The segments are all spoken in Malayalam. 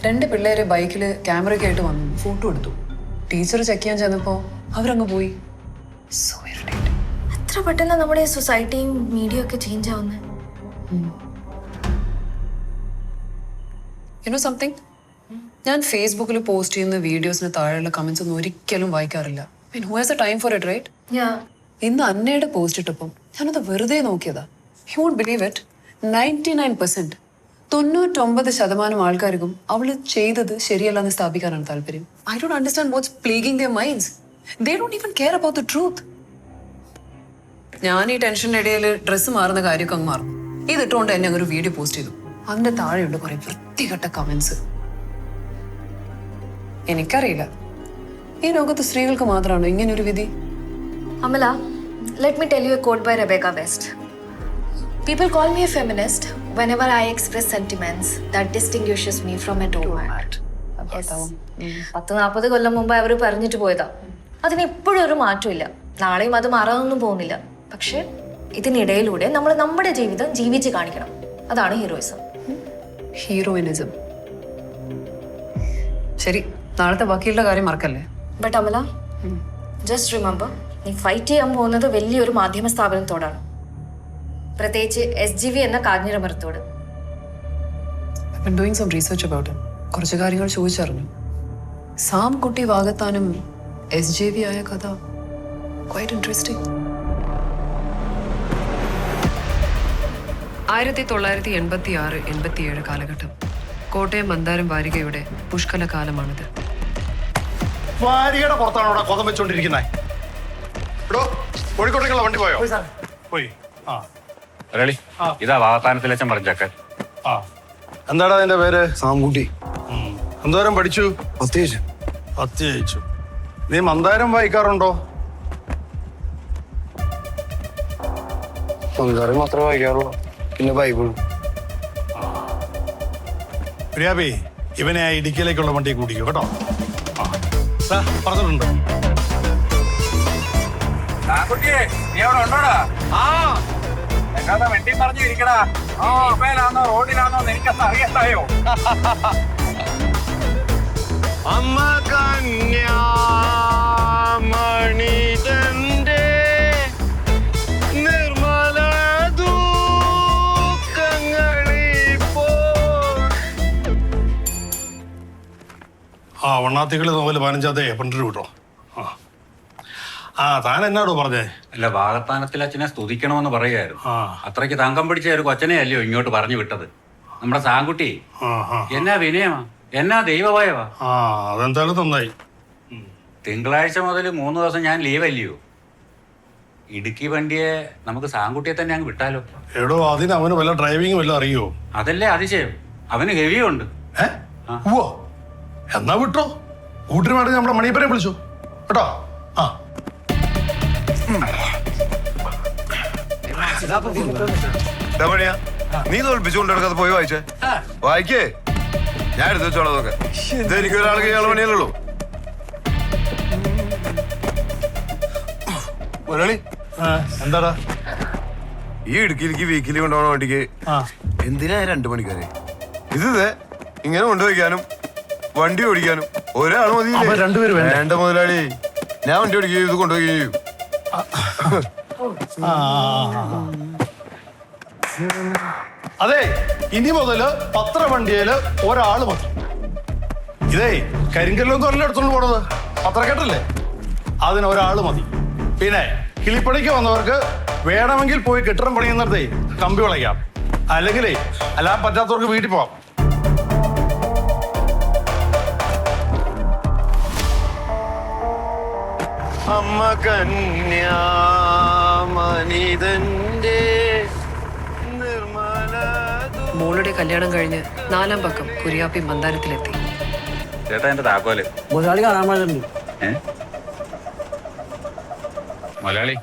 രണ്ട് പിള്ളേരെ ബൈക്കിൽ ക്യാമറയൊക്കെ ആയിട്ട് വന്നു ഫോട്ടോ എടുത്തു. ടീച്ചർ ചെക്ക് ചെയ്യാൻ ചെന്നപ്പോൾ അവരങ്ങ് പോയി. So irritating. എത്ര പെട്ടെന്ന് നമ്മുടെ സൊസൈറ്റിയും മീഡിയ ഒക്കെ ചേഞ്ച് ആവുന്നത്. യു നോ സംതിങ്, ഞാൻ ഫേസ്ബുക്കിൽ പോസ്റ്റ് ചെയ്യുന്ന വീഡിയോസിന് താഴെയുള്ള കമന്റ്സ് ഒന്നും ഒരിക്കലും വായിക്കാറില്ല. Mean who has a time for it, right? ഇന്ന് അന്നയുടെ പോസ്റ്റ് ഇട്ടപ്പം ഞാനത് വെറുതെ നോക്കിയതാ. യു വോണ്ട് ബിലീവ് ഇറ്റ്, 99% 99% ആൾക്കാർക്കും അവള് ചെയ്തത് ശരിയല്ലെന്ന് സ്ഥാപിക്കാനാണ് താല്പര്യം. I don't understand what's plaguing their minds. They don't even care about the truth. ഞാൻ ഈ ടെൻഷൻ്റെ ഇടയിൽ ഡ്രസ്സ് മാറുന്ന കാര്യമൊക്കെ അങ്ങ് മാറും. ഇതിട്ടുകൊണ്ട് എന്നെ ഒരു വീഡിയോ പോസ്റ്റ് ചെയ്തു. അതിന്റെ താഴെയുണ്ട് കുറെ വൃത്തികെട്ട കമന്റ്സ്. എനിക്കറിയില്ല ഈ ലോകത്ത് സ്ത്രീകൾക്ക് മാത്രമാണോ ഇങ്ങനൊരു വിധി. Amala, let me tell you a quote by Rebecca West. People call me a feminist whenever I express sentiments that distinguishes me from a doormat. 10-40 കൊല്ലം മുമ്പ് അവർ പറഞ്ഞിട്ട് പോയതാ. അതിന് ഇപ്പോഴും ഒരു മാറ്റമില്ല. നാളെയും അത് മാറാനൊന്നും പോകുന്നില്ല. പക്ഷെ ഇതിനിടയിലൂടെ നമ്മൾ നമ്മുടെ ജീവിതം ജീവിച്ച് കാണിക്കണം. അതാണ് ഹീറോയിസം. ഹീറോയിനിസം. ശരി, നാളത്തെ ബാക്കിയുള്ള കാര്യം മറക്കല്ലേ. ബട്ട് അമല, ജസ്റ്റ് റിമെമ്പർ, നീ ഫൈറ്റ് ചെയ്യാൻ പോകുന്നത് വലിയൊരു മാധ്യമ സ്ഥാപനത്തോടാണ്, പ്രത്യേകിച്ച് SGV എന്ന കാഞ്ഞിരമരത്തോട്. Doing some research about it. കുറച്ച് കാര്യങ്ങൾ ചോദിച്ചറിഞ്ഞു. സാം കുട്ടി വാകത്താനും SJV ആയ കഥ ക്വൈറ്റ് ഇൻട്രസ്റ്റിംഗ്. 1986-87 കാലഘട്ടം. കോട്ടയം മന്ദാരം വാരികയുടെ പുഷ്കല കാലമാണിത്. വാരികയുടെ പുറത്താണ് ഇവിടെ കൊതം വെച്ചോണ്ടിരിക്കുന്നത്. കോഴിക്കോട്ടേക്കുള്ള വണ്ടി പോയോ? പോയി. ഇതാ വാഗത്താനത്തിലച്ചൻ പറഞ്ഞേക്കൻ. എന്താടാ അതിന്റെ പേര്? സാംകുട്ടി. എന്തോരം പഠിച്ചു? 10 ജയിച്ചു. നീ മന്ദാരം വായിക്കാറുണ്ടോ? മന്ദാരം മാത്രമേ വായിക്കാറുള്ളൂ, പിന്നെ ബൈബിളും. പ്രിയാബി, ഇവനെ ആ ഇടുക്കിയിലേക്കുള്ള വണ്ടി കൂട്ടിക്കോ കേട്ടോ. പറഞ്ഞിട്ടുണ്ട്. വെട്ടി പറഞ്ഞു ഇരിക്കടാ. ഇപ്പേലാണോ റോഡിലാണോ നിനക്കത് അറിയണ്ടായോ? അമ്മ കന്യാമണിതന്റെ നിർമ്മല വണ്ണാത്തികളി നോവല് 15 പണ്ടൊരു കേട്ടോ. താൻ എന്നാടോ പറഞ്ഞേ? അല്ല, വാഗത്താനത്തിലച്ഛനെ സ്തുതിക്കണമെന്ന് പറയായിരുന്നു. അത്രയ്ക്ക് തങ്കം പിടിച്ച ഒരു കൊച്ചനെ അല്ലയോ ഇങ്ങോട്ട് പറഞ്ഞു വിട്ടത് നമ്മുടെ സാങ്കുട്ടി. എന്നാ വിനയമാ, എന്നാ ദൈവവായവാ. അതെന്തായാലും നന്നായി. തിങ്കളാഴ്ച മുതൽ 3 ദിവസം ഞാൻ ലീവല്ലയോ. ഇടുക്കി വണ്ടിയെ നമുക്ക് സാങ്കുട്ടിയെ തന്നെ അങ്ങ് വിട്ടാലോ? എടോ, അതിന് അവന് വല്ല ഡ്രൈവിംഗ് വല്ല അറിയോ? അതല്ലേ അതിശയം, അവന് ഹെവിയുണ്ട്. എന്നാ വിട്ടോ. കൂട്ടിന് വേണ്ടി നമ്മുടെ മണിയപ്പനെ വിളിച്ചു കേട്ടോ. നീ തോൽപ്പിച്ചുകൊണ്ടെടുക്കാതെ പോയി വായിച്ചേ. വായിക്കേ, ഞാൻ എടുത്തു വെച്ചോളാം. അതൊക്കെ ഇതെനിക്ക് ഒരാൾക്ക് ഇയാളെ പണിയല്ലോ. മുരളി, എന്താടാ ഈ ഇടുക്കിയിലേക്ക് വീക്കിലി കൊണ്ടുപോകണ വണ്ടിക്ക് എന്തിനാ 2 മണിക്കാരെ? ഇത് ഇങ്ങനെ കൊണ്ടുപോയിക്കാനും വണ്ടി ഓടിക്കാനും ഒരാൾ മതി. വേണ്ട മുതലാളി, ഞാൻ വണ്ടി ഓടിക്കുകയും ഇത് കൊണ്ടുപോവുകയും ചെയ്യും. അതെ, ഇനി മുതല് പത്രവണ്ടിയില് ഒരാള് മതി. ഇതേ കരിങ്കല്ലൊന്നും അല്ല എടുത്തോണ്ട് പോണത്, പത്രക്കെട്ടല്ലേ, അതിന് ഒരാള് മതി. പിന്നെ കിളിപ്പണിക്ക് വന്നവർക്ക് വേണമെങ്കിൽ പോയി കെട്ടിടം പണിയുന്നിടത്തേ കമ്പി വിളയ്ക്കാം. അല്ലെങ്കിലേ അല്ലാൻ പറ്റാത്തവർക്ക് വീട്ടിൽ പോവാം. അമ്മ കന്യാമണിതന്റെ നിർമ്മല. മോളുടെ കല്യാണം കഴിഞ്ഞ് 4ാം പക്കം കുര്യാപ്പി മന്ദാരത്തിലെത്തി. ചേട്ടാ, എന്റെ താക്കോല് മുതലാളി കാണാൻ പാടുണ്ട്. മലയാളി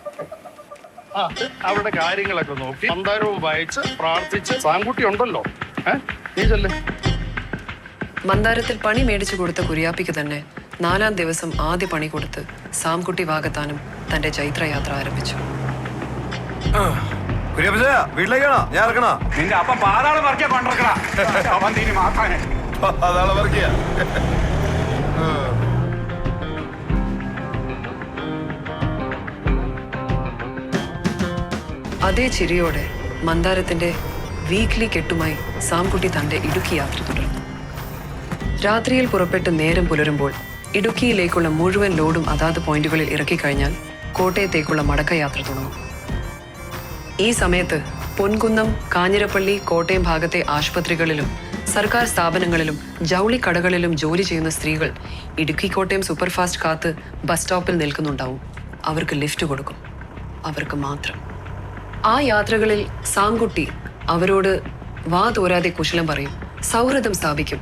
അവരുടെ കാര്യങ്ങളൊക്കെ നോക്കി മന്ദാരവും വായിച്ച് പ്രാർത്ഥിച്ച് സാങ്കുട്ടി ഉണ്ടല്ലോ. നീ ചെല്ലേ. മന്ദാരത്തിൽ പണി മേടിച്ചു കൊടുത്ത കുര്യാപ്പിക്ക് തന്നെ 4ാം ദിവസം ആദ്യ പണി കൊടുത്ത് സാംകുട്ടി വാകത്താനും തന്റെ ചൈത്രയാത്ര ആരംഭിച്ചു. വീട്ടിലേക്കാണോ? ഞാൻ ഇറക്കണ. നിന്റെ അപ്പം പാതാളം പറിക്കാൻ കൊണ്ടിരിക്കണ. അതാണ് വർക്ക് ചെയ്യാ. അതേ ചിരിയോടെ മന്ദാരത്തിന്റെ വീക്ക്ലി കെട്ടുമായി സാംകുട്ടി തന്റെ ഇടുക്കി യാത്ര തുടർന്നു. രാത്രിയിൽ പുറപ്പെട്ട് നേരം പുലരുമ്പോൾ ഇടുക്കിയിലേക്കുള്ള മുഴുവൻ ലോഡും അതാത് പോയിന്റുകളിൽ ഇറക്കിക്കഴിഞ്ഞാൽ കോട്ടയത്തേക്കുള്ള മടക്കയാത്ര തുടങ്ങും. ഈ സമയത്ത് പൊൻകുന്നം, കാഞ്ഞിരപ്പള്ളി, കോട്ടയം ഭാഗത്തെ ആശുപത്രികളിലും സർക്കാർ സ്ഥാപനങ്ങളിലും ജൗളിക്കടകളിലും ജോലി ചെയ്യുന്ന സ്ത്രീകൾ ഇടുക്കി കോട്ടയം സൂപ്പർഫാസ്റ്റ് കാത്ത് ബസ് സ്റ്റോപ്പിൽ നിൽക്കുന്നുണ്ടാവും. അവർക്ക് ലിഫ്റ്റ് കൊടുക്കും, അവർക്ക് മാത്രം. ആ യാത്രകളിൽ സാംകുട്ടി അവരോട് വാ തോരാതെ കുശലം പറയും, സൗഹൃദം സ്ഥാപിക്കും.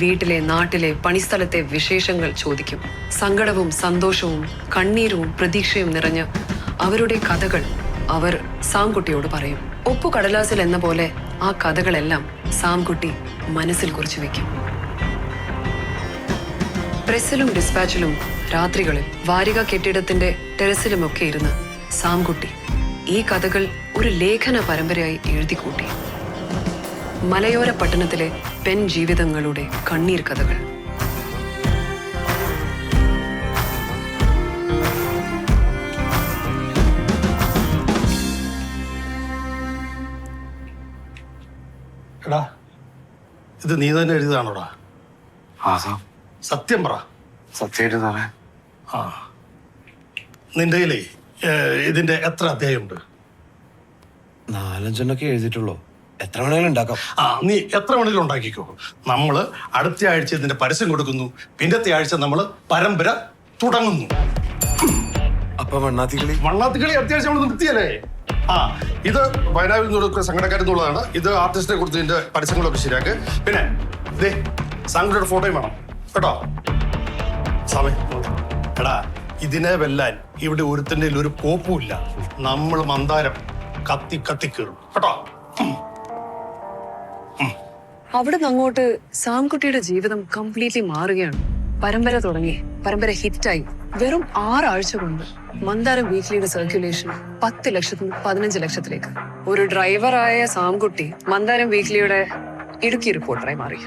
വീട്ടിലെ, നാട്ടിലെ, പണിസ്ഥലത്തെ വിശേഷങ്ങൾ ചോദിക്കും. സങ്കടവും സന്തോഷവും കണ്ണീരും പ്രതീക്ഷയും നിറഞ്ഞ അവരുടെ കഥകൾ അവർ സാംകുട്ടിയോട് പറയും. ഒപ്പുകടലാസിൽ എന്ന പോലെ ആ കഥകളെല്ലാം സാംകുട്ടി മനസ്സിൽ കുറിച്ചു വെക്കും. പ്രസ്സിലും ഡിസ്പാച്ചിലും രാത്രികളിൽ വാരിക കെട്ടിടത്തിന്റെ ടെറസിലുമൊക്കെ ഇരുന്ന് സാംകുട്ടി ഈ കഥകൾ ഒരു ലേഖന പരമ്പരയായി എഴുതിക്കൂട്ടി. മലയോര പട്ടണത്തിലെ പെൺ ജീവിതങ്ങളുടെ കണ്ണീർ കഥകൾ. എടാ, ഇത് നീ തന്നെ എഴുതിയതാണോടാ? സത്യം പറ. സത്യമായിട്ട് സാറേ. ആ, നിന്റെ കയ്യിലേ ഇതിന്റെ എത്ര അധ്യായമുണ്ട്? 4-5 എഴുതിയിട്ടുള്ളൂ. എത്ര വേണമെങ്കിലും ഉണ്ടാക്കാം. ആ, നീ എത്ര വേണമെങ്കിലും ഉണ്ടാക്കിക്കോ. നമ്മള് അടുത്ത ആഴ്ച ഇതിന്റെ പരസ്യം കൊടുക്കുന്നു. പിന്നത്തെ ആഴ്ച നമ്മള് പരമ്പര തുടങ്ങുന്നു. അപ്പൊ വണ്ണാത്തിക്കളി അത്യാവശ്യം നമ്മൾ നിർത്തിയല്ലേ? ആ, ഇത് വയനാട്ടിൽ നിന്നുള്ള സംഘടനക്കാരെന്നുള്ളതാണ്. ഇത് ആർട്ടിസ്റ്റിനെ കൊടുത്ത് ഇതിന്റെ പരസ്യങ്ങളൊക്കെ ശരിയാക്ക്. പിന്നെ ദേ സാങ്കുട്ടിയുടെ ഫോട്ടോയും വേണം കേട്ടോ. സമയം എടാ, ഇതിനെ വെല്ലാൻ ഇവിടെ ഒരുത്തന്റെ ഒരു കോപ്പുമില്ല. നമ്മൾ മന്ദാരം കത്തി കത്തിക്കേറും കേട്ടോ. അവിടെ നിന്ന് അങ്ങോട്ട് സാംകുട്ടിയുടെ ജീവിതം കംപ്ലീറ്റ്ലി മാറുകയാണ്. പരമ്പര തുടങ്ങി, പരമ്പര ഹിറ്റായി. വെറും 6 ആഴ്ച കൊണ്ട് മന്ദാരം വീക്ക്ലിയുടെ സർക്യുലേഷൻ 10 ലക്ഷത്തിൽ 15 ലക്ഷത്തിലേക്ക്. ഒരു ഡ്രൈവറായ സാംകുട്ടി മന്ദാരം വീക്ക്ലിയുടെ ഇടുക്കി റിപ്പോർട്ടറായി മാറി.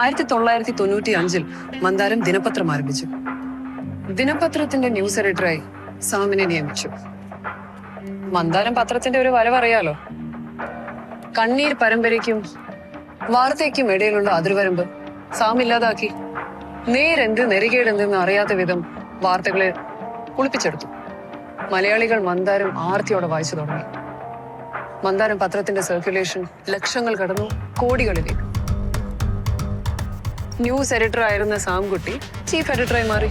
1995 മന്ദാരം ദിനപത്രം ആരംഭിച്ചു. ദിനപത്രത്തിന്റെ ന്യൂസ് എഡിറ്ററായി സാമിനെ നിയമിച്ചു. മന്ദാരം പത്രത്തിന്റെ ഒരു വരവറിയാലോ. കണ്ണീർ പരമ്പരയ്ക്കും വാർത്തയ്ക്കും ഇടയിലുള്ള അതിർവരമ്പ് സാം ഇല്ലാതാക്കി. നേരെന്ത് നെറികേടെന്തെന്ന് അറിയാത്ത വിധം വാർത്തകളെ കുളിപ്പിച്ചെടുത്തു. മലയാളികൾ മന്ദാരം ആർത്തിയോടെ വായിച്ചു തുടങ്ങി. മന്ദാരം പത്രത്തിന്റെ സർക്യുലേഷൻ ലക്ഷങ്ങൾ കടന്നു, കോടികളിലേക്ക്. ന്യൂസ് എഡിറ്റർ ആയിരുന്ന സാംകുട്ടി ചീഫ് എഡിറ്ററായി മാറി.